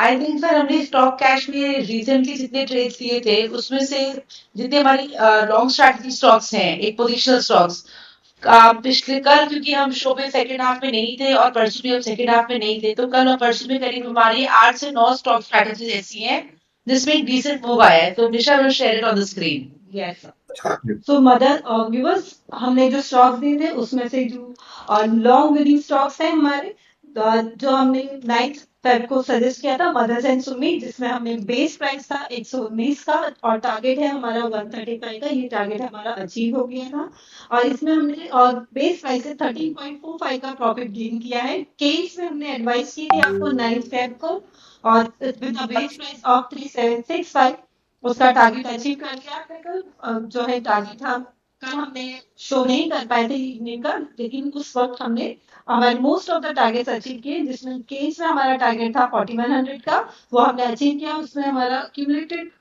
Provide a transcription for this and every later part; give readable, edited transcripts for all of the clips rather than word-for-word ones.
I think sir हमने stock cash में recently जितने ट्रेड्स लिए थे उसमें से जितने हमारी लॉन्ग स्ट्रैटेजी स्टॉक्स हैं, एक पोजिशनल स्टॉक्स, पिछले कल क्योंकि हम शो में सेकंड हाफ में नहीं थे और परसों भी हम सेकंड हाफ में नहीं थे, तो कल और परसों में करीब हमारी 8 से 9 स्टॉक स्ट्रैटेजीज ऐसी हैं जिसमें एक डिसेंट मूव आया है। तो Nisha will share it on the screen. Yes so mother viewers, हमने जो स्टॉक्स दिए थे उसमें से जो लॉन्ग विनिंग स्टॉक्स हैं हमारे, जो हमने 9 फेब को सजेस्ट किया था, मदर्स एंड सुमी, जिसमें हमें बेस प्राइस था 119 का और टारगेट है हमारा 135 का। ये टारगेट हमारा अचीव हो गया था और इसमें हमने और बेस प्राइस से 13.45 का प्रॉफिट गेन किया है। केस में हमने एडवाइस की थी आपको 9 फेब को और with a base price of 3765 उसका टारगेट अचीव कर लिया आपने कल। जो है टारगेट था, कल हमने शो नहीं कर पाए थे इवनिंग का, लेकिन उस वक्त हमने हमारे most of the targets achieve किए, जिसमें केस में हमारा टारगेट था 4100 का, वो हमने अचीव किया। उसमें हमारा क्यूमुलेटेड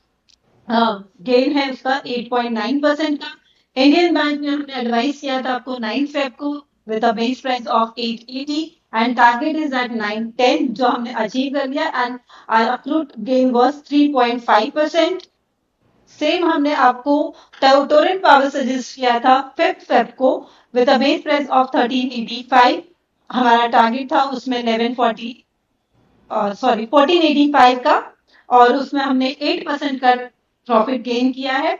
गेन है उसका 8.9% का। इंडियन बैंक में हमने एडवाइस किया था आपको 9 फेब को with a base price of 880 and target is at 910, जो हमने अचीव कर लिया and our accrued gain was 3.5%। Same हमने आपको टोरेंट पावर सजेस्ट किया था 5th फेब को with a base price of 1385। हमारा टारगेट था उसमें 1485 का और उसमें हमने 8% का प्रॉफिट गेन किया है।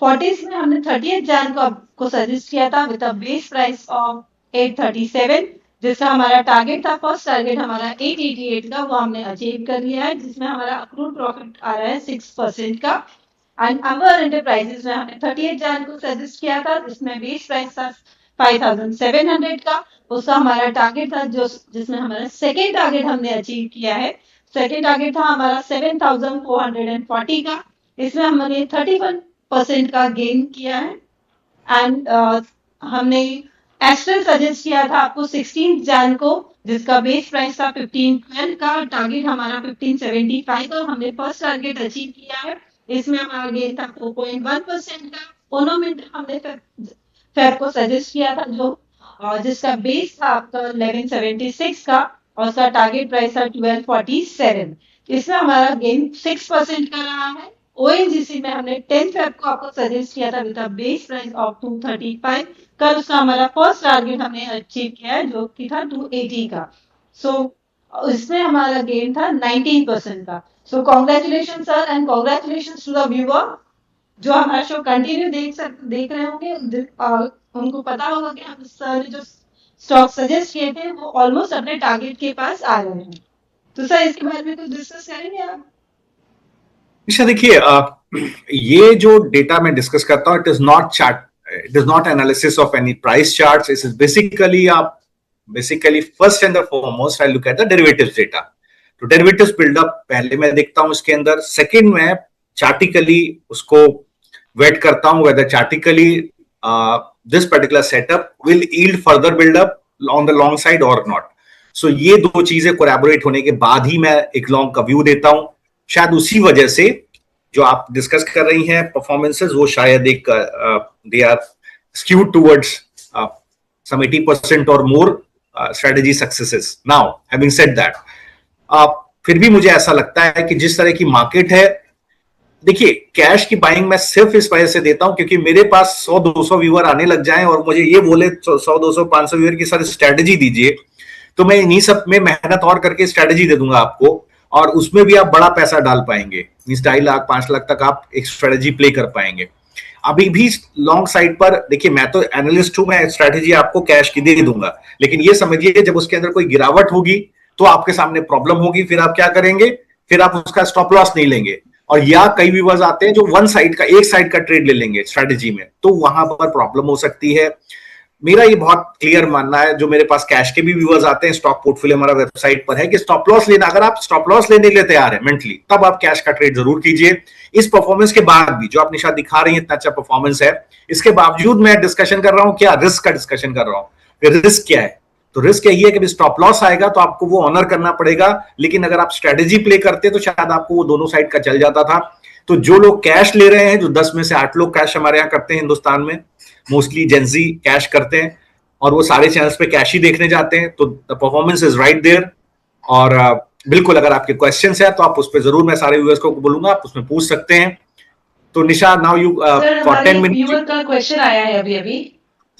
फोर्टिस में हमने 30th जैन को आपको सजेस्ट किया था with a base price of 837, जिसका हमारा टारगेट था, फर्स्ट टारगेट हमारा 888 का, वो हमने अचीव कर लिया है, जिसमें हमारा अक्रूड प्रॉफिट आ रहा है 6% का। एंड अवर एंटरप्राइजेस में हमने 30th जैन को सजेस्ट किया था, जिसमें बेस प्राइस था 5700 का, उसका हमारा टारगेट था जिसमें हमारा सेकेंड टारगेट हमने अचीव किया है। सेकेंड टारगेट था हमारा 7440 का, इसमें हमने 31% का गेन किया है। एंड हमने एस्ट्रल सजेस्ट किया था आपको 16 जैन को, जिसका बेस प्राइस था 1512 का, टारगेट हमारा 1575 का, हमने फर्स्ट टारगेट अचीव किया है। इसमें हमारा गेन था 4.1% का। ओनोमिंट हमने फेब को सजेस्ट किया था, जो जिसका बेस था आपका 1176 का और उसका टारगेट प्राइस था 1247। इसमें हमारा गेन 6% का रहा है। ओएनजीसी में हमने 10 फेब को आपको सजेस्ट किया था with a base price of 235, कल उसका हमारा फर्स्ट टारगेट हमने अचीव किया है जो कि था 280 का। सो इसमें हमारा गेन था 19% का। So congratulation sir and congratulation to the viewer जो हमारा शो कंटिन्यू देख रहे होंगे। उनको पता होगा कि हम सर ने जो स्टॉक सजेस्ट किए थे वो ऑलमोस्ट अपने टारगेट के पास आ रहे हैं। तो सर इसके बारे में कुछ डिस्कस करेंगे आप? निशा देखिए, ये जो डेटा मैं डिस्कस करता हूँ, it is not chart, it is not analysis of any price charts. It is basically first and foremost I look at the derivatives data. तो डेरिवेटिव्स बिल्डअप पहले मैं देखता हूँ इसके अंदर, सेकंड में चार्टिकली उसको वेट करता हूँ whether chartically this particular setup will yield further buildup on the long side or not. So ये दो चीजें कोलैबोरेट होने के बाद ही मैं एक लॉन्ग का व्यू देता हूं। शायद उसी वजह से जो आप डिस्कस कर रही हैं परफॉर्मेंसेस, वो शायद एक they are skewed towards some 80% or more strategy successes. Now having said that, फिर भी मुझे ऐसा लगता है कि जिस तरह की मार्केट है, देखिए कैश की बाइंग मैं सिर्फ इस वजह से देता हूं क्योंकि मेरे पास 100-200 व्यूअर आने लग जाएं और मुझे ये बोले 100-200-500 व्यूअर की सारी स्ट्रेटजी दीजिए, तो मैं इन्हीं सब में मेहनत और करके स्ट्रेटजी दे दूंगा आपको और उसमें भी आप बड़ा पैसा डाल पाएंगे। 2.5 लाख 5 लाख तक आप एक स्ट्रेटजी प्ले कर पाएंगे। अभी भी लॉन्ग साइड पर देखिए, मैं तो एनालिस्ट हूं, मैं स्ट्रेटजी आपको कैश की दे दूंगा, लेकिन ये समझिए जब उसके अंदर कोई गिरावट होगी तो आपके सामने प्रॉब्लम होगी। फिर आप क्या करेंगे, फिर आप उसका स्टॉप लॉस नहीं लेंगे, और या कई व्यूअर्स आते हैं जो वन साइड का, एक साइड का ट्रेड ले लेंगे स्ट्रेटजी में, तो वहां पर प्रॉब्लम हो सकती है। मेरा ये बहुत क्लियर मानना है, जो मेरे पास कैश के भी व्यूअर्स आते हैं, स्टॉक पोर्टफोलियो हमारा वेबसाइट पर है, कि स्टॉप लॉस लेना, अगर आप स्टॉप लॉस लेने के लिए तैयार है मेंटली, तब आप कैश का ट्रेड जरूर कीजिए। इस परफॉर्मेंस के बाद भी जो आप निशा दिखा रही है, इतना अच्छा परफॉर्मेंस है, इसके बावजूद मैं डिस्कशन कर रहा हूं, क्या रिस्क का डिस्कशन कर रहा हूं। रिस्क क्या है, तो रिस्क यही है कि स्टॉप लॉस आएगा तो आपको वो ऑनर करना पड़ेगा, लेकिन अगर आप स्ट्रेटेजी प्ले करते तो शायद आपको वो दोनों साइड का चल जाता था। तो जो लोग कैश ले रहे हैं, जो 10 में से 8 लोग कैश हमारे यहाँ करते हैं हिंदुस्तान में, मोस्टली जेंजी कैश करते हैं और वो सारे चैनल्स पे कैश ही देखने जाते हैं, तो the performance is right there. और बिल्कुल, अगर आपके क्वेश्चंस है तो आप उस पर जरूर, मैं सारे व्यूअर्स को बोलूंगा, आप उसमें पूछ सकते हैं। तो निशा, नाउ यू सर फॉर हमारे 10 मिनट। व्यूअर का क्वेश्चन आया है अभी अभी।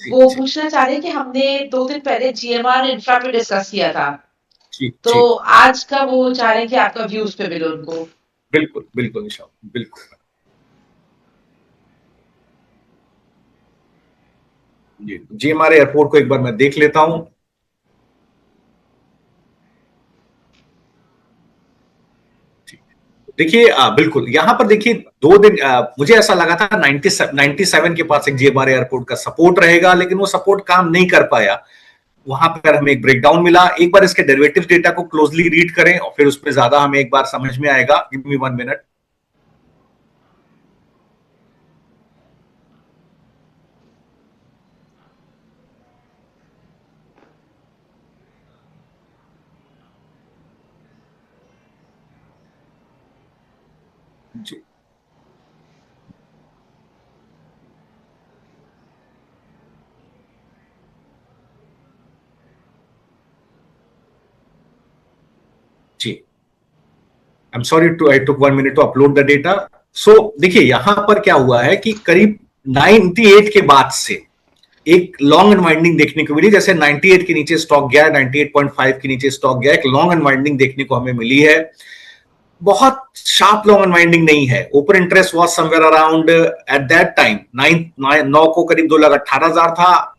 जी वो जी पूछना चाह रहे हैं कि हमने 2 दिन पहले जीएमआर इंफ्रा पे डिस्कस किया था, जी तो जी, आज का वो चाह रहे हैं कि आपका व्यू उस पे मिले उनको। बिल्कुल बिल्कुल निशा, बिल्कुल। जी जी, हमारे एयरपोर्ट को एक बार मैं देख लेता हूं। देखिए बिल्कुल, यहाँ पर देखिए 2 दिन मुझे ऐसा लगा था 97 के पास एक जेबार एयरपोर्ट का सपोर्ट रहेगा, लेकिन वो सपोर्ट काम नहीं कर पाया। वहां पर हमें एक ब्रेकडाउन मिला। एक बार इसके डेरिवेटिव डेटा को क्लोजली रीड करें और फिर उसमें ज्यादा हमें एक बार समझ में आएगा। Give me 1 minute. जी जी, I am sorry to, I took 1 minute to upload the data. So देखिए यहां पर क्या हुआ है कि करीब 98 के बाद से एक लॉन्ग अनवाइंडिंग देखने को मिली। जैसे 98 के नीचे स्टॉक गया, 98.5 के नीचे स्टॉक गया, एक लॉन्ग अनवाइंडिंग देखने को हमें मिली है। बहुत शार्प लॉन्ग अनवाइंडिंग नहीं है। Open interest was somewhere around at that time 9 को करीब 2,18,000 था,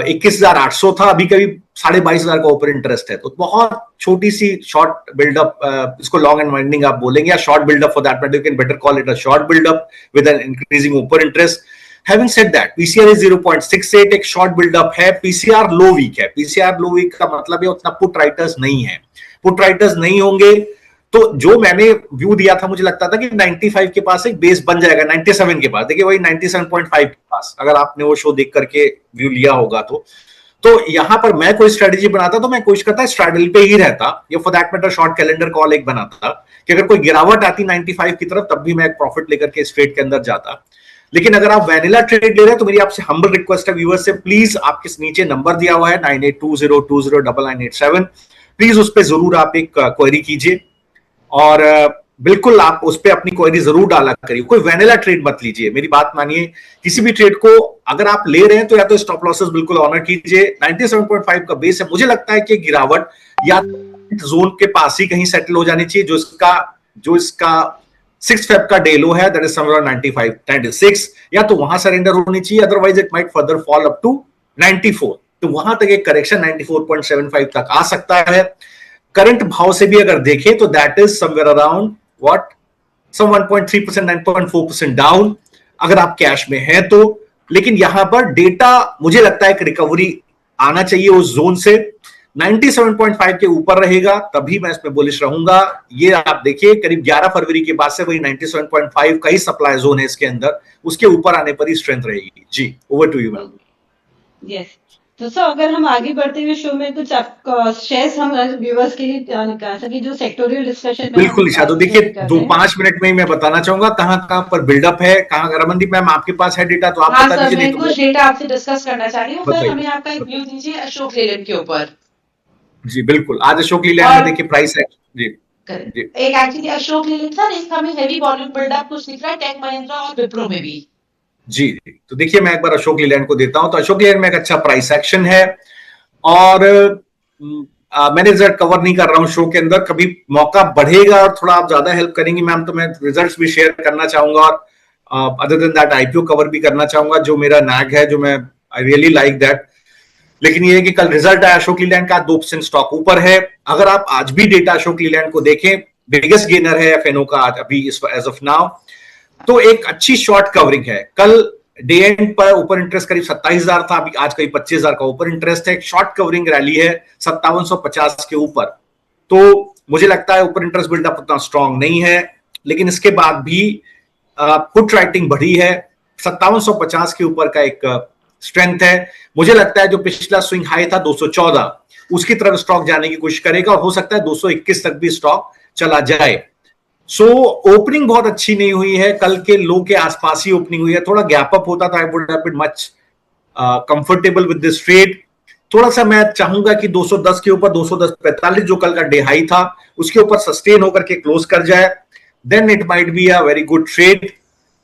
21,800 था, अभी करीब 22,500 का ओपन इंटरेस्ट है। तो बहुत छोटी सी शॉर्ट बिल्डअप, इसको लॉन्ग एंड वाइंडिंग आप बोलेंगे, या short buildup for that matter, you can better call it a short buildup with an increasing open interest. Having said that, PCR is 0.68, एक शॉर्ट बिल्डअप है। पीसीआर लो वीक है। PCR low weak का मतलब है उतना put writers नहीं है। Put writers नहीं होंगे तो जो मैंने व्यू दिया था, मुझे लगता था कि 95 के पास एक बेस बन जाएगा। 97 के पास, देखिए वही 97.5 के पास, अगर आपने वो शो देख करके व्यू लिया होगा तो यहां पर मैं कोई स्ट्रेटेजी बनाता तो मैं कोशिश करता स्ट्रैडल पे ही रहता, या for that matter short calendar call एक बनाता कि अगर कोई गिरावट आती 95 की तरफ तब भी मैं एक प्रॉफिट लेकर के स्ट्रेट के अंदर जाता। लेकिन अगर आप वैनिला ट्रेड ले रहे हैं तो मेरी आपसे हम्बल रिक्वेस्ट है व्यूअर्स से, प्लीज आपके नीचे नंबर दिया हुआ है 9820209987, प्लीज उस पर जरूर आप एक क्वेरी कीजिए और बिल्कुल आप उस पर अपनी क्वेरी जरूर डाला करिए। कोई वैनिला ट्रेड मत लीजिए, मेरी बात मानिए। किसी भी ट्रेड को अगर आप ले रहे हैं तो या तो स्टॉप लॉसेस बिल्कुल ऑनर कीजिए। 97.5 का बेस है, मुझे लगता है कि गिरावट या जोन के पास ही कहीं सेटल हो जानी चाहिए। जो इसका 6 फेब का डे लो है, दैट इज समवेयर 95.96, या तो वहां सरेंडर होनी चाहिए, otherwise it might further fall up to 94। तो वहां तक एक करेक्शन 94.75 तक आ सकता है। करंट भाव से भी अगर देखें तो that is somewhere around what, some 1.3%, 9.4% down अगर आप कैश में हैं तो। लेकिन यहां पर डेटा मुझे लगता है कि रिकवरी आना चाहिए उस जोन से। 97.5 के ऊपर रहेगा तभी मैं इसमें बुलिश रहूंगा। ये आप देखिए करीब 11 फरवरी के बाद से वही 97.5 का ही सप्लाई जोन है इसके अंदर, उसके ऊपर आने पर ही स्ट्रेंथ रहेगी। जी, over to you ma'am. Yes, तो सर अगर हम आगे बढ़ते हुए शो में कुछ शेयर्स हम व्यूअर्स के लिए निकाल सके जो सेक्टोरियल डिस्कशन में बिल्कुल निशा, तो देखिए 2-5 मिनट में ही मैं बताना चाहूंगा कहां कहां पर बिल्डअप है, कहां। रमनदीप मैम आपके पास है डेटा तो आप हाँ बता सर, दीजिए। मैं नहीं कुछ तो डेटा आपसे डिस्कस करना चाह रही हूँ। सर बताइए। हमें आपका एक व्यू दीजिए अशोक लेलैंड के ऊपर। जी बिल्कुल, आज अशोक लीलैंड में और देखिए प्राइस है। जी जी एक एक्चुअली अशोक लेलैंड सर, एक हमें हैवी वॉल्यूम बिल्डअप कुछ दिख रहा है टेक महिंद्रा और विप्रो में भी। जी जी, तो देखिए मैं एक बार अशोक लीलैंड को देता हूं। तो अशोक लीलैंड में एक अच्छा प्राइस एक्शन है और मैंने रिजल्ट कवर नहीं कर रहा हूं शो के अंदर। कभी मौका बढ़ेगा और थोड़ा आप ज्यादा हेल्प करेंगी मैम तो मैं रिजल्ट्स भी शेयर करना चाहूंगा और other than that IPO cover भी करना चाहूंगा, जो मेरा नैग है, जो मैं आई रियली लाइक दैट। लेकिन ये है कि कल रिजल्ट आया अशोक लीलैंड का, 2% स्टॉक ऊपर है। अगर आप आज भी डेटा अशोक लीलैंड को देखें, बिगेस्ट गेनर है एफएनओ का आज अभी एज ऑफ नाउ। तो एक अच्छी शॉर्ट कवरिंग है। कल डे एंड पर ओपन इंटरेस्ट करीब 27,000 था, अभी आज करीब 25,000 का ओपन इंटरेस्ट है। एक शॉर्ट कवरिंग रैली है 5750 के ऊपर। तो मुझे लगता है ओपन इंटरेस्ट बिल्डअप उतना स्ट्रांग नहीं है, लेकिन इसके बाद भी पुट राइटिंग बढ़ी है। 5750 के ऊपर का एक स्ट्रेंथ है। मुझे लगता है जो पिछला स्विंग हाई था 214, उसकी तरफ स्टॉक जाने की कोशिश करेगा और हो सकता है 221 तक भी स्टॉक चला जाए। सो ओपनिंग बहुत अच्छी नहीं हुई है, कल के लो के आसपास ही ओपनिंग हुई है। थोड़ा गैप अप होता था, I would have been much comfortable with this trade. थोड़ा सा मैं चाहूंगा कि 210 के ऊपर 210.45 जो कल का डे हाई था उसके ऊपर सस्टेन होकर के क्लोज कर जाए, then it might be a very good trade.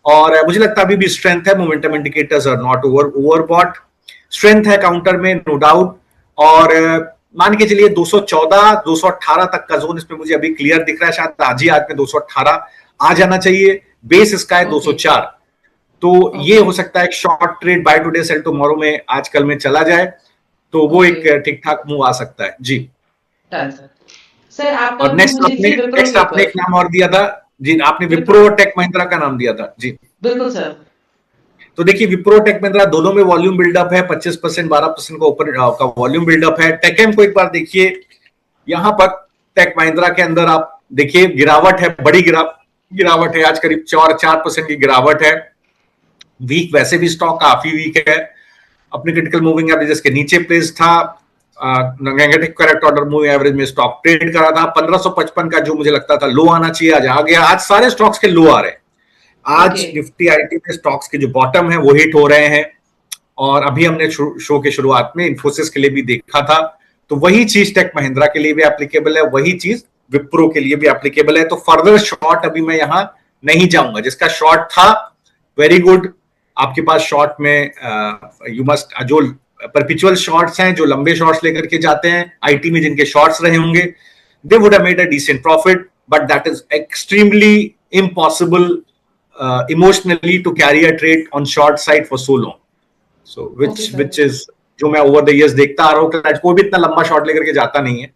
और मुझे लगता है अभी भी स्ट्रेंथ है, momentum indicators are not overbought, strength है काउंटर में नो डाउट। और मान के चलिए 214 218 तक का जोन इसमें मुझे अभी क्लियर दिख रहा है, शायद आज ही आज में 218 आ जाना चाहिए, बेस इसका है 204। तो ये हो सकता है एक short trade by today cell tomorrow में आज कल में चला जाए, तो वो एक ठीक ठाक मूव आ सकता है जी। सर आपका और नेक्स्ट आपने एक नाम और दिया था जी, आपने विप्रो और टेक महिंद्रा का नाम दिया था जी। बिल्कुल सर। तो देखिए विप्रो टेक महिंद्रा दोनों में वॉल्यूम बिल्डअप है, 25% 12% का ऊपर का वॉल्यूम बिल्डअप है। टेकएम को एक बार देखिए, यहां पर टेक महिंद्रा के अंदर आप देखिए गिरावट है, बड़ी गिरावट है, आज करीब 4% की गिरावट है। वीक वैसे भी स्टॉक काफी वीक है, अपने क्रिटिकल मूविंग एवरेजेस के नीचे प्लेस था, negative correct order moving average में स्टॉक ट्रेड करा था। 1555 का जो मुझे लगता था लो आना चाहिए आज आ गया। आज सारे स्टॉक्स के लो आ रहे हैं, आज निफ्टी आईटी में स्टॉक्स के जो बॉटम है वो हिट हो रहे हैं। और अभी हमने शो के शुरुआत में इन्फोसिस के लिए भी देखा था, तो वही चीज टेक महिंद्रा के लिए भी एप्लीकेबल है, वही चीज विप्रो के लिए भी एप्लीकेबल है। तो फर्दर शॉर्ट अभी मैं यहां नहीं जाऊंगा, जिसका शॉर्ट था वेरी गुड, आपके पास शॉर्ट में यू मस्ट जो परपिचुअल शॉर्ट्स हैं, जो लंबे शॉर्ट्स लेकर के जाते हैं आईटी में, जिनके शॉर्ट्स रहे होंगे, they would have made a decent profit, but that is extremely impossible emotionally to carry a trade on short side for so long. So which is जो मैं ओवर द इयर्स देखता आ रहा हूँ, कोई भी इतना लंबा शॉर्ट लेकर के जाता नहीं है।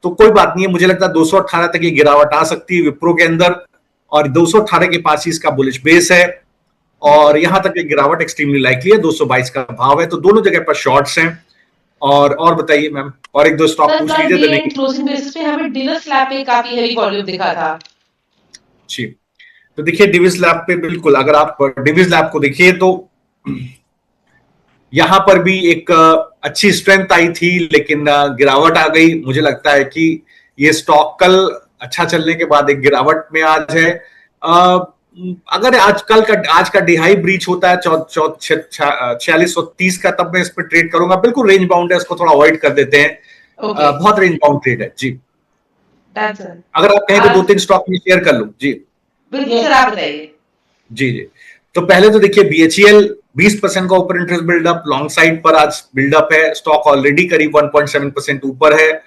तो कोई बात नहीं है, मुझे लगता है 218 तक ये गिरावट आ सकती है विप्रो के अंदर, और 218 के पास ही इसका बुलिश बेस है, और यहां तक एक गिरावट एक्सट्रीमली लाइकली है। 222 का भाव है, तो दोनों जगह पर शॉर्ट्स हैं। और बताइए मैम, और एक दो स्टॉक पूछ लीजिए तो नहीं। क्लोजिंग बेसिस पे हमें डिविस लैब पे काफी हेवी वॉल्यूम दिखा था जी। तो देखिए डिविस लैब पे बिल्कुल, अगर आप डिविस लैब को देखिए तो यहां पर भी एक अच्छी स्ट्रेंथ आई थी, लेकिन गिरावट आ गई। मुझे लगता है कि ये स्टॉक कल अच्छा चलने के बाद एक गिरावट में आज है। अगर आज का डिहाई ब्रीच होता है 4630 का, तब मैं इस पर ट्रेड करूंगा। बिल्कुल रेंज बाउंड है, इसको थोड़ा अवॉइड कर देते हैं। बहुत रेंज बाउंड ट्रेड है जी। अगर आप कहें तो 2-3 स्टॉक में शेयर कर लूं जी। बिल्कुल सर, आप बताइए। जी। तो पहले तो देखिए बीएचईएल 20% का ऊपर इंटरेस्ट बिल्डअप, लॉन्ग साइड पर आज बिल्डअप है, स्टॉक ऑलरेडी करीब 1.7% ऊपर है।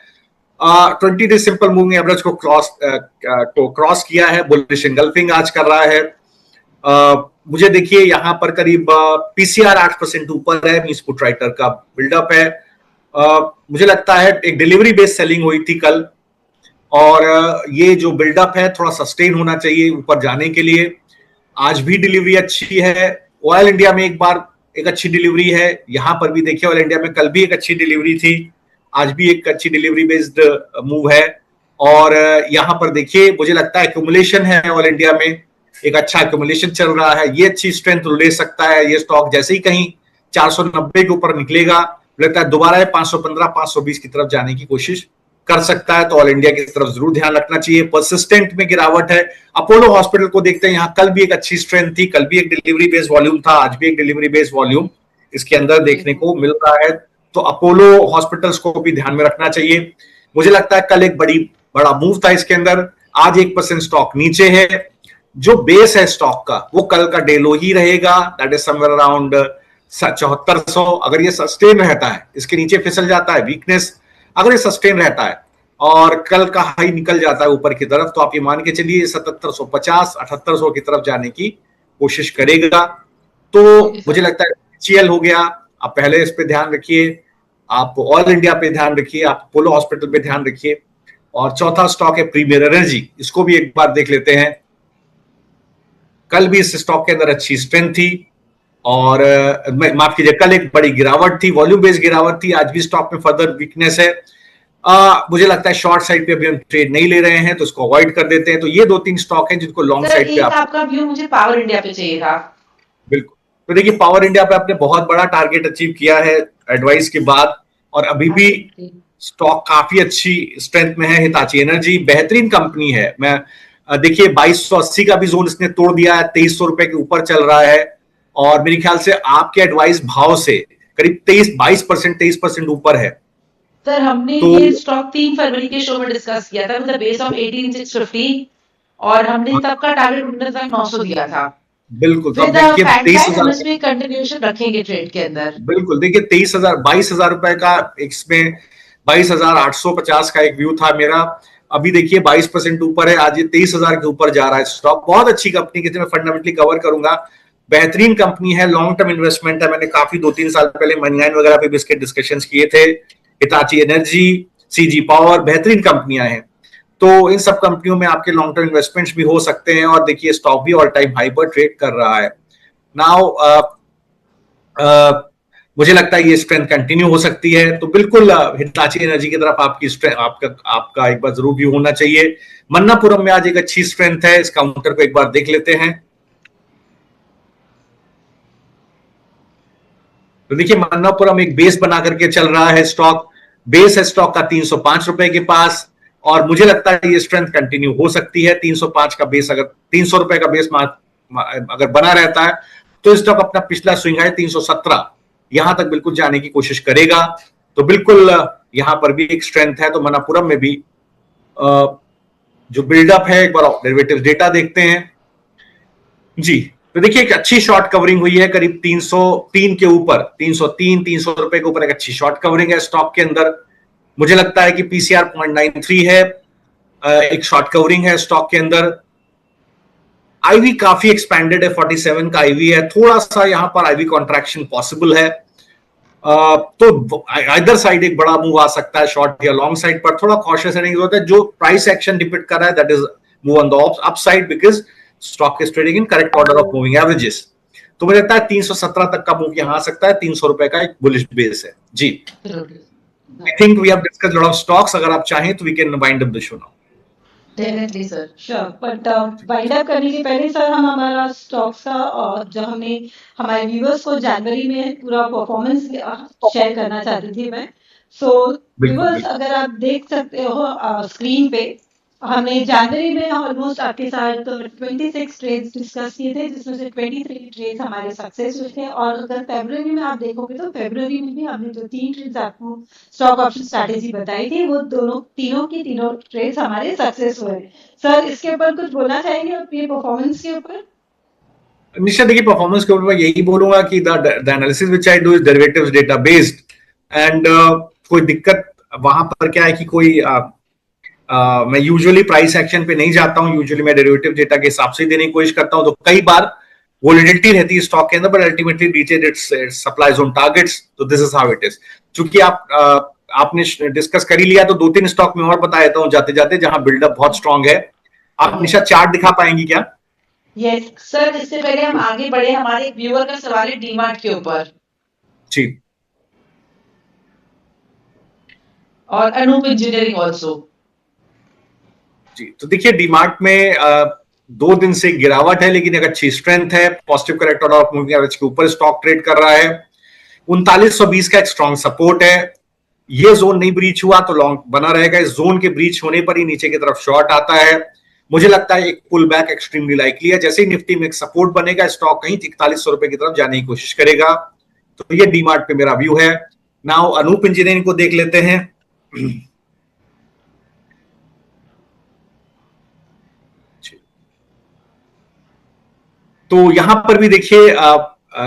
20 डे सिंपल मूविंग एवरेज को क्रॉस किया है, बुलिश इंगल्फिंग आज कर रहा है। मुझे देखिए यहाँ पर करीब पीसीआर 8% ऊपर है, मींस पुट राइटर का बिल्डअप है। मुझे लगता है एक डिलीवरी बेस्ड सेलिंग हुई थी कल, और ये जो बिल्डअप है थोड़ा सस्टेन होना चाहिए ऊपर जाने के लिए। आज भी डिलीवरी अच्छी है। ऑयल इंडिया में एक बार एक अच्छी डिलीवरी है, यहां पर भी देखिए ऑयल इंडिया में कल भी एक अच्छी डिलीवरी थी, आज भी एक अच्छी डिलीवरी बेस्ड मूव है। और यहां पर देखिए मुझे लगता है एक्यूमुलेशन है ऑयल इंडिया में, एक अच्छा एक्यूमुलेशन चल रहा है, ये अच्छी स्ट्रेंथ ले सकता है। ये स्टॉक जैसे ही कहीं 490 के ऊपर निकलेगा, लगता है दोबारा 515 520 की तरफ जाने की कोशिश कर सकता है। तो ऑल इंडिया की तरफ जरूर ध्यान रखना चाहिए। परसिस्टेंट में गिरावट है। अपोलो हॉस्पिटल को देखते हैं, यहाँ कल भी एक अच्छी स्ट्रेंथ थी, कल भी एक डिलीवरी बेस्ड वॉल्यूम था, आज भी एक डिलीवरी बेस्ड वॉल्यूम इसके अंदर देखने को मिल रहा है। तो अपोलो हॉस्पिटल्स को भी ध्यान में रखना चाहिए। मुझे लगता है कल एक बड़ा मूव था इसके अंदर, आज 1% स्टॉक नीचे है। जो बेस है स्टॉक का वो कल का डे लो ही रहेगा, दैट इज समवेयर अराउंड 7400। अगर ये सस्टेन रहता है, इसके नीचे फिसल जाता है वीकनेस, अगर ये सस्टेन रहता है और कल का हाई निकल जाता है ऊपर की तरफ, तो आप ये मान के चलिए 7750 7800 की तरफ जाने की कोशिश करेगा। तो मुझे लगता है HCL हो गया, आप पहले इस पे ध्यान रखिए, आप ऑल इंडिया पे ध्यान रखिए, आप अपोलो हॉस्पिटल पे ध्यान रखिए, और चौथा स्टॉक है प्रीमियर एनर्जी, इसको भी एक बार देख लेते हैं। कल भी इस स्टॉक के अंदर अच्छी स्ट्रेंथ थी, और माफ कीजिए कल एक बड़ी गिरावट थी, वॉल्यूम बेस्ड गिरावट थी। आज भी स्टॉक में फर्दर वीकनेस है। मुझे लगता है शॉर्ट साइड पे अभी हम ट्रेड नहीं ले रहे हैं, तो इसको अवॉइड कर देते हैं। तो ये 2-3 स्टॉक हैं जिनको लॉन्ग साइड पे आपका व्यू मुझे पावर इंडिया पे चाहिए था। बिल्कुल। तो देखिए पावर इंडिया पे आपने बहुत बड़ा टारगेट अचीव किया है एडवाइस के बाद, और अभी भी स्टॉक काफी अच्छी स्ट्रेंथ में है। हिताची एनर्जी बेहतरीन कंपनी है। मैं देखिए 2280 का भी जोन इसने तोड़ दिया है, 2300 रुपए के ऊपर चल रहा है, और मेरे ख्याल से आपके एडवाइस भाव से करीब 22% ऊपर है। सर हमने तो ये स्टॉक 3 फरवरी के शो में डिस्कस किया था, मतलब बेस ऑफ 18650, और हमने तब का टारगेट 19,900 दिया था। बिल्कुल, तो विद अब देखिए फैक्ट दैट हम 23,000, इसमें कंटिन्यूएशन रखेंगे ट्रेड के अंदर। बिल्कुल देखिए 23,000 22,000 रुपए का, इसमें 22,850 का एक व्यू था मेरा। अभी देखिए 22% ऊपर है, आज ये 23,000 के ऊपर जा रहा है स्टॉक। बहुत अच्छी कंपनी की मैं फंडामेंटली कवर करूंगा, बेहतरीन कंपनी है, लॉन्ग टर्म इन्वेस्टमेंट है। मैंने काफी 2-3 साल पहले मनी9 वगैरह पे भी इसके डिस्कशंस किए थे। हिताची एनर्जी, सीजी पावर, बेहतरीन कंपनियां हैं। तो इन सब कंपनियों में आपके लॉन्ग टर्म इन्वेस्टमेंट्स भी हो सकते हैं, और देखिए स्टॉक भी ऑल टाइम हाई पर ट्रेड कर रहा है। नाउ मुझे लगता है ये स्ट्रेंथ कंटिन्यू हो सकती है, तो बिल्कुल हिताची एनर्जी की तरफ आपकी स्ट्रेंथ, आपका एक बार जरूर व्यू होना चाहिए। मन्नापुरम में आज एक अच्छी स्ट्रेंथ है, इस काउंटर को एक बार देख लेते हैं। तो देखिए मन्नापुरम एक बेस बना करके चल रहा है स्टॉक, बेस है स्टॉक का 305 रुपए के पास, और मुझे लगता है ये स्ट्रेंथ कंटिन्यू हो सकती है। 305 का बेस, अगर 300 रुपए का बेस अगर बना रहता है, तो स्टॉक अपना पिछला स्विंग है 317, यहां तक बिल्कुल जाने की कोशिश करेगा। तो बिल्कुल यहां पर भी एक स्ट्रेंथ है। तो मन्नापुरम में भी जो बिल्डअप है, एक बार डेरिवेटिव डेटा देखते हैं जी। तो देखिए एक अच्छी शॉर्ट कवरिंग हुई है, करीब 303 के ऊपर, 303-300 रुपए के ऊपर एक अच्छी शॉर्ट कवरिंग है स्टॉक के अंदर। मुझे लगता है कि पीसीआर 0.93 है, एक शॉर्ट कवरिंग है स्टॉक के अंदर। आईवी काफी एक्सपेंडेड है, 47 का आईवी है, थोड़ा सा यहां पर आईवी कॉन्ट्रैक्शन पॉसिबल है। तो इधर साइड एक बड़ा मूव आ सकता है, शॉर्ट या लॉन्ग साइड पर थोड़ा कॉशियस रहने की जरूरत है। जो प्राइस एक्शन डिपेंड कर रहा है, that is move on the up side, because stock is trading in correct order of moving averages. तो मुझे लगता है 317 तक का मूव यहां आ सकता है, 300 रुपए का एक बुलिश बेस है जी। I think we have discussed lot of stocks, अगर आप चाहें तो we can wind up the show now. Definitely sir. Sure, but wind up करने के पहले सर हम हमारा स्टॉक्स का, और जो हमने हमारे व्यूअर्स को जनवरी में पूरा परफॉर्मेंस शेयर करना चाहती थी मैं। सो व्यूअर्स, अगर आप देख सकते हो स्क्रीन पे, हमने जनवरी में ऑलमोस्ट आपके साथ 26 ट्रेड्स डिस्कस किए थे, जिसमें से 23 ट्रेड्स हमारे सक्सेस हुए थे। और अगर फरवरी में आप देखोगे तो फरवरी में भी हमने जो 3 ट्रेड्स आपको स्टॉक ऑप्शन स्ट्रैटेजी बताई थी, वो तीनों ट्रेड्स हमारे सक्सेस हुए। सर इसके ऊपर कुछ बोलना चाहेंगे अपनी परफॉर्मेंस के ऊपर? निश्चय, देखिए परफॉर्मेंस के ऊपर मैं यही बोलूंगा कि the analysis which I do is derivatives data based, and कोई दिक्कत वहां पर क्या है कि कोई मैं यूजुअली प्राइस एक्शन पे नहीं जाता हूं, यूजुअली मैं डेरिवेटिव डेटा के हिसाब से देने की कोशिश करता हूं। तो कई बार वोलेटिलिटी रहती है स्टॉक के अंदर, but ultimately reaches its supplies on targets. तो this is how it is. चूंकि आपने डिस्कस कर ही लिया, तो 2-3 स्टॉक में और बता देता हूं जाते जाते, जहां बिल्डअप बहुत स्ट्रांग है। आप निशा चार्ट दिखा पाएंगी क्या? यस सर, इससे पहले हम आगे बढ़े, हमारे एक व्यूअर का सवाल है डीमार्ट के ऊपर जी, और अनूप इंजीनियरिंग ऑल्सो जी। तो देखिए डीमार्ट में 2 दिन से गिरावट है, लेकिन एक अच्छी स्ट्रेंथ है, positive correct order of moving average के ऊपर स्टॉक ट्रेड कर रहा है। 3920 का एक स्ट्रॉन्ग सपोर्ट है, ये जोन नहीं ब्रीच हुआ तो लॉन्ग बना रहेगा। इस जोन के ब्रीच होने पर ही नीचे की तरफ शॉर्ट आता है। मुझे लगता है एक पुल बैक एक्सट्रीमली लाइकली है। जैसे ही निफ्टी में एक सपोर्ट बनेगा, स्टॉक कहीं 4100 रुपए की तरफ जाने की कोशिश करेगा। तो ये डीमार्ट पे मेरा व्यू है। नाउ अनूप इंजीनियरिंग को देख लेते हैं। तो यहां पर भी देखिए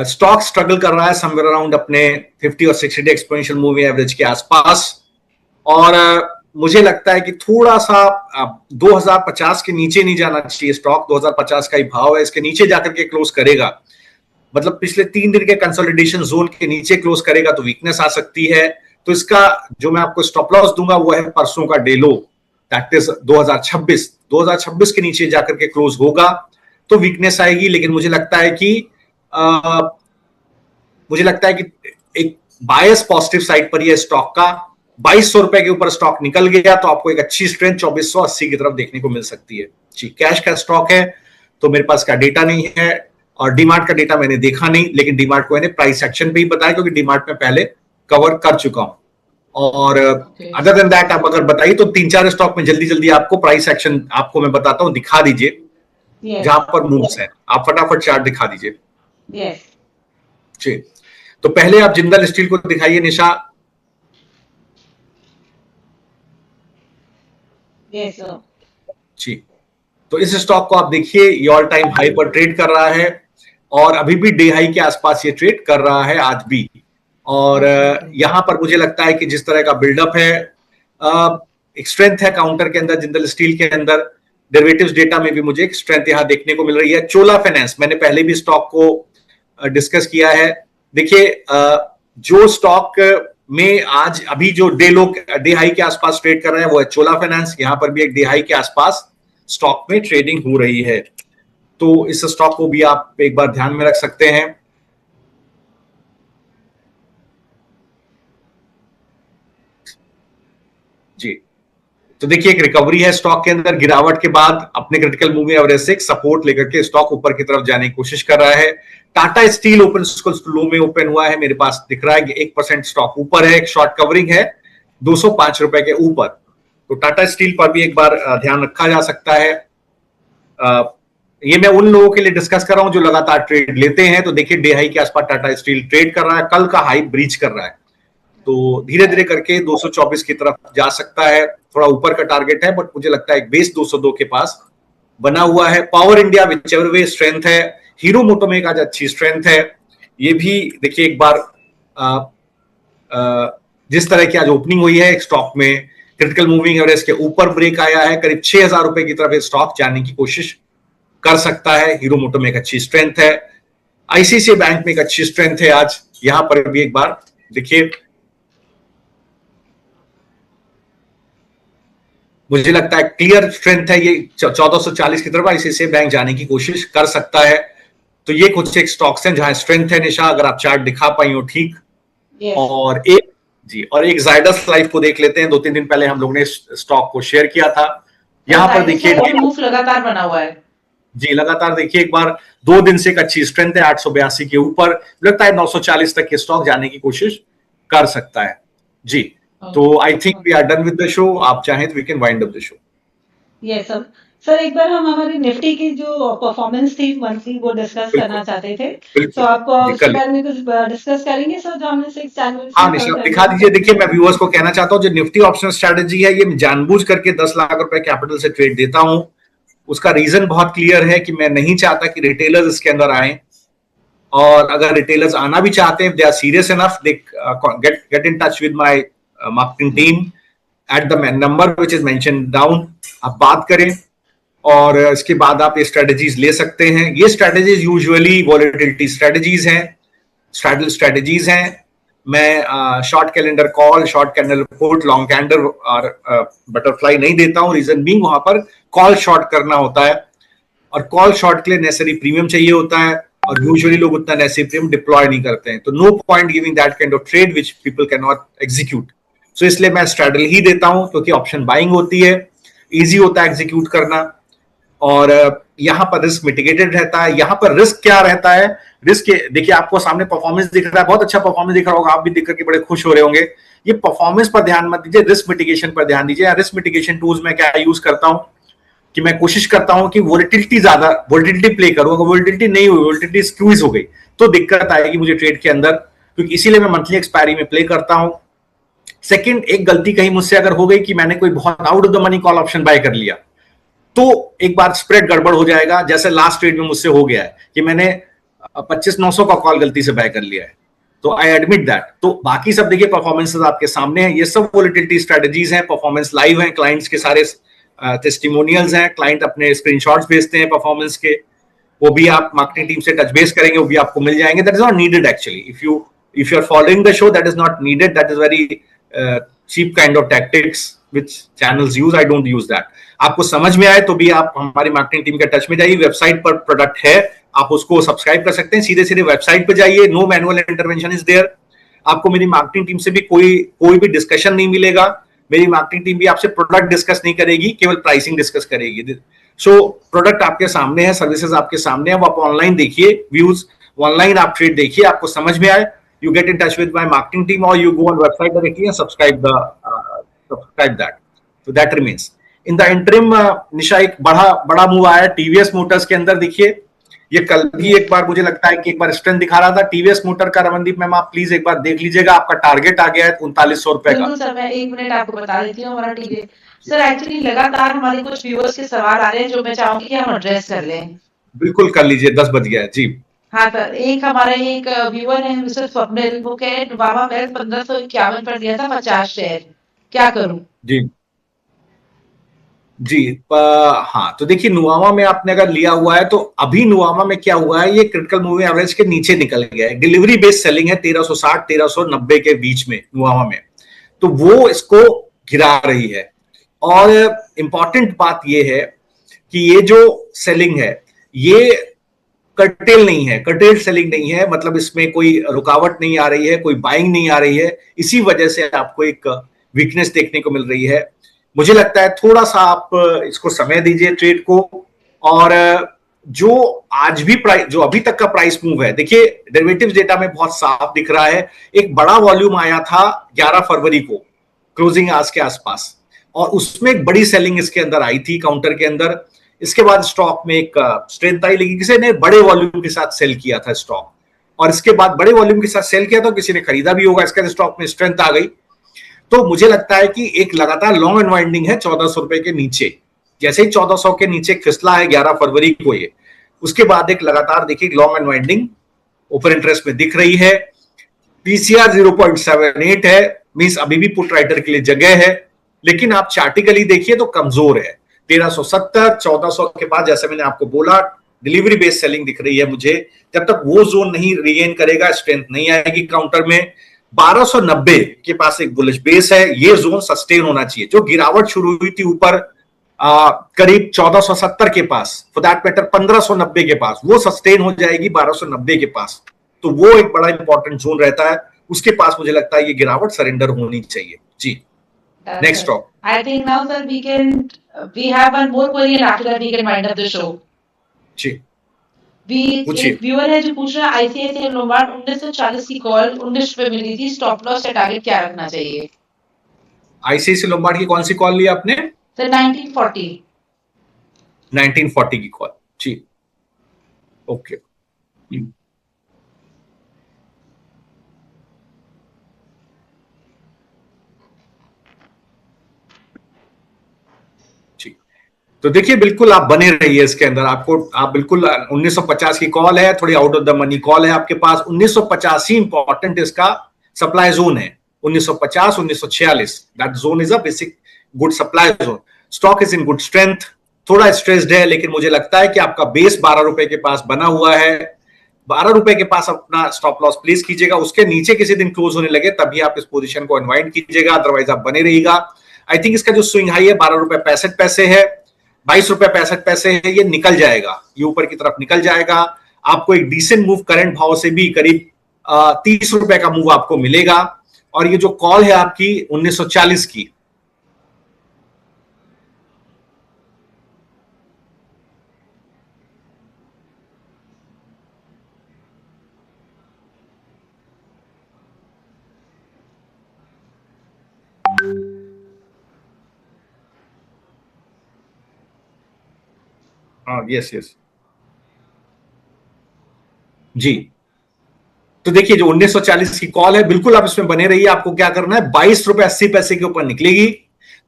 स्टॉक स्ट्रगल कर रहा है समवेयर अराउंड अपने 50 और 60 डे एक्सपोनेंशियल मूविंग एवरेज के आसपास, और मुझे लगता है कि थोड़ा सा 2050 के नीचे नहीं जाना चाहिए स्टॉक। 2050 का ही भाव है, इसके नीचे जाकर के क्लोज करेगा, मतलब पिछले 3 दिन के कंसोलिडेशन जोन के नीचे क्लोज करेगा तो वीकनेस आ सकती है। तो इसका जो मैं आपको स्टॉप लॉस दूंगा वो है परसों का डे लो, दैट इज 2026 के नीचे जाकर के क्लोज होगा तो वीकनेस आएगी। लेकिन मुझे लगता है कि एक बायस पॉजिटिव साइड पर ये स्टॉक का 2200 रुपए के ऊपर स्टॉक निकल गया तो आपको एक अच्छी स्ट्रेंथ 2480 की तरफ देखने को मिल सकती है जी। कैश का स्टॉक है, तो मेरे पास का डेटा नहीं है, और डीमार्ट का डेटा मैंने देखा नहीं, लेकिन डीमार्ट को मैंने प्राइस एक्शन पे ही बताया क्योंकि डीमार्ट में पहले कवर कर चुका हूं। और अदर देन दैट आप अगर बताइए तो 3-4 स्टॉक में जल्दी जल्दी आपको प्राइस एक्शन आपको मैं बताता हूं, दिखा दीजिए जहां पर मूव्स है। आप फटाफट चार्ट दिखा दीजिए जी। तो पहले आप जिंदल स्टील को दिखाइए निशा। Yes sir. जी, तो इस स्टॉक को आप देखिए, ये ऑल टाइम हाई पर ट्रेड कर रहा है और अभी भी डे हाई के आसपास ये ट्रेड कर रहा है आज भी। और यहां पर मुझे लगता है कि जिस तरह का बिल्डअप है, एक स्ट्रेंथ है काउंटर के अंदर, जिंदल स्टील के अंदर। डेरिवेटिव्स डेटा में भी मुझे एक स्ट्रेंथ यहां देखने को मिल रही है। चोला फाइनेंस, मैंने पहले भी स्टॉक को डिस्कस किया है। देखिए, जो स्टॉक में आज अभी जो डे हाई के आसपास ट्रेड कर रहे हैं वो है चोला फाइनेंस। यहां पर भी एक डे हाई के आसपास स्टॉक में ट्रेडिंग हो रही है, तो इस स्टॉक को भी आप एक बार ध्यान में रख सकते हैं। जी, तो देखिए एक रिकवरी है स्टॉक के अंदर, गिरावट के बाद अपने क्रिटिकल मूविंग एवरेज से एक सपोर्ट लेकर के स्टॉक ऊपर की तरफ जाने की कोशिश कर रहा है। टाटा स्टील ओपन लो में ओपन हुआ है, मेरे पास दिख रहा है कि 1% स्टॉक ऊपर है, एक शॉर्ट कवरिंग है 205 रुपए के ऊपर। तो टाटा स्टील पर भी एक बार ध्यान रखा जा सकता है। ये मैं उन लोगों के लिए डिस्कस कर रहा हूं जो लगातार ट्रेड लेते हैं। तो देखिए डे हाई के आसपास टाटा स्टील ट्रेड कर रहा है, कल का हाई ब्रीच कर रहा है, तो धीरे धीरे करके 224 की तरफ जा सकता है। थोड़ा ऊपर का टारगेट है, बट मुझे लगता है बेस 202 के पास बना हुआ है। Power India which ever way strength है, हीरो मोटो में आज अच्छी स्ट्रेंथ है। ये भी देखिए एक बार जिस तरह की आज ओपनिंग हुई है स्टॉक में, क्रिटिकल मूविंग एवरेज के ऊपर ब्रेक आया है, करीब 6000 रुपए की तरफ स्टॉक जाने की कोशिश कर सकता है। हीरो मोटो में एक अच्छी स्ट्रेंथ है, आईसीआईसीआई बैंक में एक अच्छी स्ट्रेंथ है आज, यहां पर भी एक बार देखिए। मुझे लगता है क्लियर स्ट्रेंथ है, ये 1440 की तरफ आईसीआईसीआई बैंक जाने की कोशिश कर सकता है। तो ये कुछ एक स्टॉक्स हैं जहां स्ट्रेंथ है निशा, अगर आप चार्ट दिखा पाई हो ठीक। और एक जायडस लाइफ को देख लेते हैं। 2-3 दिन पहले हम लोग ने स्टॉक को शेयर किया था। यहां पर देखिए मूव लगातार बना हुआ है जी, लगातार देखिए एक बार 2 दिन से एक अच्छी स्ट्रेंथ है 882 के ऊपर, लगता है 940 तक के स्टॉक जाने की कोशिश कर सकता है जी। तो I think we are done with the show. आप चाहें तो we can wind up the show. Yes sir. Sir एक बार हम हमारी निफ्टी की जो परफॉर्मेंस थी मंथली वो डिस्कस करना चाहते थे, तो आपको उसके बारे में कुछ डिस्कस करेंगे सर, जो हमने 6 जनवरी हाँ निशा दिखा दीजिए। देखिए मैं व्यूअर्स को कहना चाहता हूँ, जो निफ्टी ऑप्शन स्ट्रेटेजी है ये मैं जानबूझ करके 10 लाख रुपए कैपिटल से ट्रेड देता हूँ। उसका रीजन बहुत क्लियर है कि मैं नहीं चाहता कि रिटेलर्स इसके अंदर आए, और अगर रिटेलर्स आना भी चाहते हैं, they are serious enough, they get in touch with my marketing team at the number which is mention down. आप बात करें और इसके बाद आप ये स्ट्रेटजीज ले सकते हैं। ये स्ट्रेटजीज यूजुअली वॉलेटिलिटी स्ट्रेटजीज हैं। मैं short calendar call, short calendar put, long candle और बटरफ्लाई नहीं देता हूं। रीजन बीइंग वहां पर कॉल शॉर्ट करना होता है, और कॉल शॉर्ट के लिए नेसेसरी प्रीमियम चाहिए होता है, और यूजुअली लोग उतना नेसेसरी प्रीमियम डिप्लॉय नहीं करते हैं। तो no point giving that kind of trade which people can not execute. So इसलिए मैं स्ट्रैडल ही देता हूं, क्योंकि ऑप्शन बाइंग होती है, इजी होता है एग्जीक्यूट करना, और यहां पर रिस्क मिटिगेटेड रहता है। यहां पर रिस्क क्या रहता है? रिस्क देखिए आपको सामने परफॉर्मेंस दिख रहा है, बहुत अच्छा परफॉर्मेंस दिख रहा होगा, आप भी देख करके बड़े खुश हो रहे होंगे। ये परफॉर्मेंस पर ध्यान मत दीजिए, रिस्क मिटिगेशन पर ध्यान दीजिए। रिस्क मिटिगेशन टूल्स में क्या यूज करता हूं कि मैं कोशिश करता हूं कि वोलेटिलिटी प्ले करूं। अगर वोलेटिलिटी नहीं हुई, वोलेटिलिटी स्क्यूज हो गई, तो दिक्कत आएगी मुझे ट्रेड के अंदर, क्योंकि इसीलिए मैं मंथली एक्सपायरी में प्ले करता हूं। सेकंड, एक गलती कहीं मुझसे अगर हो गई कि मैंने कोई बहुत out of the money call option buy कर लिया, तो एक बार स्प्रेड गड़बड़ हो जाएगा, जैसे लास्ट ट्रेड में मुझसे हो गया है कि मैंने 25,900 का कॉल गलती से बाय कर लिया है। तो आई एडमिट दैट। तो बाकी सब देखिए परफॉर्मेंसेस आपके सामने हैं, ये सब वोलेटिलिटी स्ट्रेटजीज हैं, परफॉर्मेंस लाइव हैं, क्लाइंट्स के सारे टेस्टिमोनियल्स हैं, क्लाइंट अपने स्क्रीनशॉट्स भेजते हैं परफॉर्मेंस के, वो भी आप मार्केटिंग टीम से टच बेस करेंगे, वो भी आपको मिल जाएंगे। That is not needed actually, if you are following the show, that is not needed, that is very cheap kind of tactics which channels use. I don't use that. आपको समझ में आए तो भी आप हमारी मार्केटिंग टीम के touch में जाइए, वेबसाइट पर प्रोडक्ट है, आप उसको सब्सक्राइब कर सकते हैं, सीधे सीधे वेबसाइट पे जाइए, no manual intervention is there. आपको मेरी मार्केटिंग टीम से भी कोई भी डिस्कशन नहीं मिलेगा, मेरी मार्केटिंग टीम भी आपसे प्रोडक्ट डिस्कस नहीं करेगी, केवल प्राइसिंग डिस्कस करेगी। सो प्रोडक्ट आपके सामने है, सर्विसेज आपके सामने है, वो आप ऑनलाइन देखिए, व्यूज ऑनलाइन आप ट्रेड देखिए, आपको समझ में आए, you get in touch with my marketing team, or you go on website directly and subscribe that. So that remains. In the interim, निशा एक बड़ा मूव आया टीवीएस मोटर्स के अंदर। देखिए ये कल भी एक बार मुझे लगता है कि एक बार स्ट्रेंथ दिखा रहा था। टीवीएस मोटर का, रमनदीप मैम आप प्लीज एक बार देख लीजिएगा, आपका टारगेट आ गया है 3900 रुपए का। बिल्कुल सर, मैं 1 मिनट आपको बता देती हूँ हमारा टीवी। सर एक्चुअली लगातार हमारे कुछ व्यूअर्स के सवाल आ रहे हैं जो मैं चाहूंगी कि हम एड्रेस कर लें। बिल्कुल कर लीजिए, 10 बज गया है जी। हाँ सर, एक हमारा एक व्यूअर है मिस्टर स्वप्निल, वो कह रहे बाबा मैं 1551 पर दिया था 50 शेयर, क्या करूं? जी जी हाँ, तो देखिए नुआमा में आपने अगर लिया हुआ है तो अभी नुआमा में क्या हुआ है, ये क्रिटिकल मूविंग एवरेज के नीचे निकल गया है। डिलीवरी बेस्ड सेलिंग है 1360 1390 के बीच में नुआमा में, तो वो इसको गिरा रही है। और इंपॉर्टेंट बात ये है कि ये जो सेलिंग है ये कर्टेल नहीं है, कर्टेल सेलिंग नहीं है, मतलब इसमें कोई रुकावट नहीं आ रही है, कोई बाइंग नहीं आ रही है, इसी वजह से आपको एक वीकनेस देखने को मिल रही है। मुझे लगता है थोड़ा सा आप इसको समय दीजिए ट्रेड को। और जो आज भी प्राइस, जो अभी तक का प्राइस मूव है, देखिए डेरिवेटिव्स डेटा में बहुत साफ दिख रहा है। एक बड़ा वॉल्यूम आया था 11 फरवरी को क्लोजिंग आज के आसपास, और उसमें एक बड़ी सेलिंग इसके अंदर आई थी काउंटर के अंदर। इसके बाद स्टॉक में एक स्ट्रेंथ आई, लेकिन किसी ने बड़े वॉल्यूम के साथ सेल किया था स्टॉक, और इसके बाद बड़े वॉल्यूम के साथ सेल किया तो किसी ने खरीदा भी होगा, इसके स्टॉक में स्ट्रेंथ आ गई। तो मुझे लगता है कि एक लगातार लॉन्ग अनवाइंडिंग है 1400 रुपए के नीचे। जैसे ही 1400 के नीचे खिसला है 11 फरवरी को ये, उसके बाद एक लगातार देखिए लॉन्ग अनवाइंडिंग ओपन इंटरेस्ट में दिख रही है। पीसीआर 0.78 है, मींस अभी भी पुट राइटर के लिए जगह है, लेकिन आप चार्टिकली देखिए तो कमजोर है। 1370 1400 के बाद, जैसे मैंने आपको बोला, डिलीवरी बेस्ड सेलिंग दिख रही है मुझे। जब तक वो जोन नहीं रीगेन करेगा, स्ट्रेंथ नहीं आएगी काउंटर में। 1290 के पास एक बुलिश बेस है, ये जोन सस्टेन होना चाहिए। जो गिरावट शुरू हुई थी ऊपर करीब 1470 के पास, फॉर दैट मैटर 1590 के पास, वो सस्टेन हो जाएगी 1290 के पास। तो वो एक बड़ा इंपॉर्टेंट जोन रहता है, उसके पास मुझे लगता है ये गिरावट सरेंडर होनी चाहिए जी। Next stock, I think now sir we have one more query and after that we can wind up the show. जी एक व्यूअर है जो पूछ रहा है आईसीआईसीआई लोम्बार्ड 1940 की कॉल 19 पे मिली थी, स्टॉप लॉस या टारगेट क्या रखना चाहिए? आईसीआईसीआई लोम्बार्ड की कौन सी कॉल ली आपने? सर 1940 1940 की कॉल जी, ओके। तो देखिए बिल्कुल आप बने रहिए इसके अंदर, आपको आप बिल्कुल 1950 की कॉल है, थोड़ी out of the money call है आपके पास। 1950 ही इंपॉर्टेंट इसका सप्लाई जोन है, 1950 1946, that zone is a basic good supply zone. Stock is in good strength, थोड़ा स्ट्रेस्ड है, लेकिन मुझे लगता है कि आपका बेस 12 रुपए के पास बना हुआ है। 12 रुपए के पास अपना स्टॉप लॉस प्लेस कीजिएगा, उसके नीचे किसी दिन क्लोज होने लगे तभी आप इस पोजीशन को अनवाइंड कीजिएगा, अदरवाइज आप बने रहिएगा। आई थिंक इसका जो स्विंग हाई है 12 रुपए 65 पैसे है, 22 रुपए 65 पैसे है, ये निकल जाएगा, ये ऊपर की तरफ निकल जाएगा। आपको एक डिसेंट मूव करंट भाव से भी करीब 30 रुपए का मूव आपको मिलेगा। और ये जो कॉल है आपकी 1940 की, यस यस जी। तो देखिए जो 1940 की कॉल है, बिल्कुल आप इसमें बने रहिए। आपको क्या करना है, 22 रुपए 80 पैसे के ऊपर निकलेगी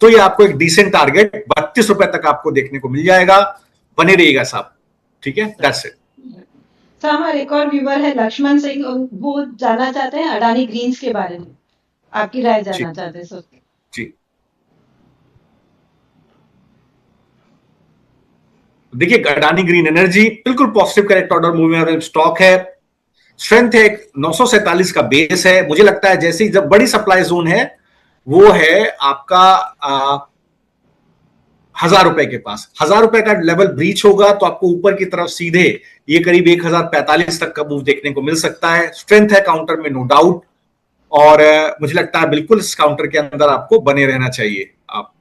तो ये आपको एक डिसेंट टारगेट 32 रुपए तक आपको देखने को मिल जाएगा। बने रहिएगा साहब, ठीक है, दैट्स इट। सर हमारे एक और व्यूवर है लक्ष्मण सिंह, वो जानना चाहते हैं अडानी ग्रीन्स के बारे में, आपकी राय जानना चाहते हैं सर। जी देखिए अडानी ग्रीन एनर्जी बिल्कुल positive correct order moving stock है, स्ट्रेंथ है 947 का बेस है। मुझे लगता है जैसे ही जब बड़ी सप्लाई जोन है वो है आपका 1000 रुपए के पास, 1000 रुपए का लेवल ब्रीच होगा तो आपको ऊपर की तरफ सीधे ये करीब 1045 तक का मूव देखने को मिल सकता है। स्ट्रेंथ है काउंटर में नो डाउट, और मुझे लगता है बिल्कुल इस काउंटर के अंदर आपको बने रहना चाहिए। आप